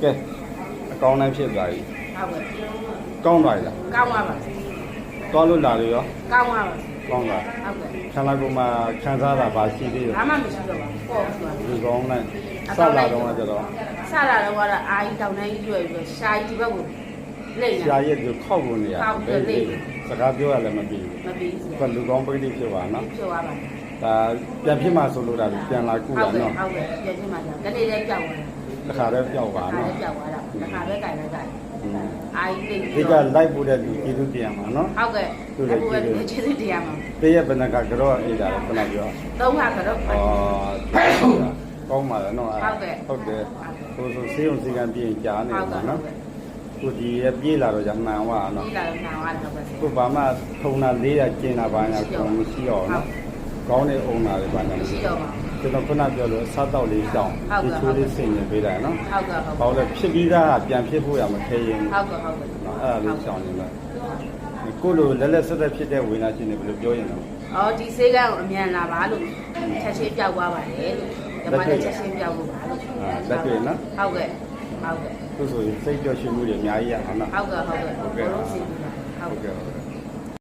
ကဲအကောင်းတိုင်းဖြစ်သွားပြီ ဟုတ်ကဲ့ ကောင်းသွားပြီလား ကောင်းပါပါ သွားလို့လာလို့ရော ကောင်းပါပါ ကောင်းသွား ဟုတ်ကဲ့ ခန္ဓာကိုယ်မှာခံစားတာပါရှိသေးတယ် ဘာမှမရှိတော့ပါဘူးပေါ့ဆိုတာ ဒီကောင်းတိုင်းစလာတော့ကကြတော့ စလာတော့ကတော့အာကြီးတောင်တိုင်းကြီးတွေ့ပြီးတော့ရှာကြီးဒီဘက်ကိုလိမ့် ရှာ နေ ရက်ကိုခောက်လို့နေရစကားပြောရလည်းမပြီး မပြီးဘူး ဘူးလူကောင်းပိဋိဖြစ်ပါနော် ပြောပါပါ ဒါပြန်ဖြစ်မှဆိုလို့ဒါပြန်လာကု ဟု တာ တ်ကဲ့ နော် ဟုတ်ကဲ့ပြန်ပြမှာကြာတနေ့လေးကြောက်သွား တခါတည်းပြောက်ပါ တာ နော် ကြောက်သွားတာတခါပဲကြိုင်လိုက်ကြိုင်အာကြီးလိမ့် ဒီကလိုက်ပို့တဲ့လူကျေးဇူးတင်ရမှာနော် ဟုတ်ကဲ့အခုပဲကျေးဇူးတရားမှာ တရက်ဘယ်နှကကြောအေးတာခဏပြော သုံးခါကတော့ ဩကောင်းပါလားနော်ဟုတ်တယ်ဆိုဆေးရုံစီကံပြင်းကြားနေမှာနော်ကိုဒီရပြေးလာတော့じゃမှန်သွားနော် ဒီလာတော့နာဝါတော့ပဲ ကိုဘာမှထုံတာ400ကျင်းတာဘာညာကိုမရှိတော့နော်ကောင်းတဲ့အောင်တာတွေဘာညာ ရှိတော့ပါ ကျွန်တော်ခုနပြောလို့စားတော့လေးရှောင်းဒီချိုးလေးဆင်နေပေးတာနော် ဟုတ်ကဲ့ဟုတ် ဘာလို့လဲဖြစ်ပြီးသားကပြန်ဖြစ်ဖို့ရမခဲရင် ဟုတ်ကဲ့ဟုတ်ကဲ့ အဲ့ဒါလေးရှောင်းနေလိုက်ကိုလိုလက်လက်ဆက်ဆက်ဖြစ်တဲ့ဝေဒနာရှင်တွေဘယ်လိုပြောရင်လဲ အော်ဒီဆေးကန်းကိုအမြန်လာပါလို့ချက်ချင်းပြောက်သွားပါတယ်လို့ဒီမှာလည်းချက်ချင်းပြောက်လို့ပါလို့ လက်တွေ့နော် ဟုတ်ကဲ့ဟုတ်ကဲ့ သူဆိုရင်စိတ်ကြော်ရွှင်မှုတွေအများကြီးရအောင်နော် ဟုတ်ကဲ့ဟုတ်ကဲ့ဟုတ်ကဲ့ဟုတ်ကဲ့ ဟုတ်ကဲ့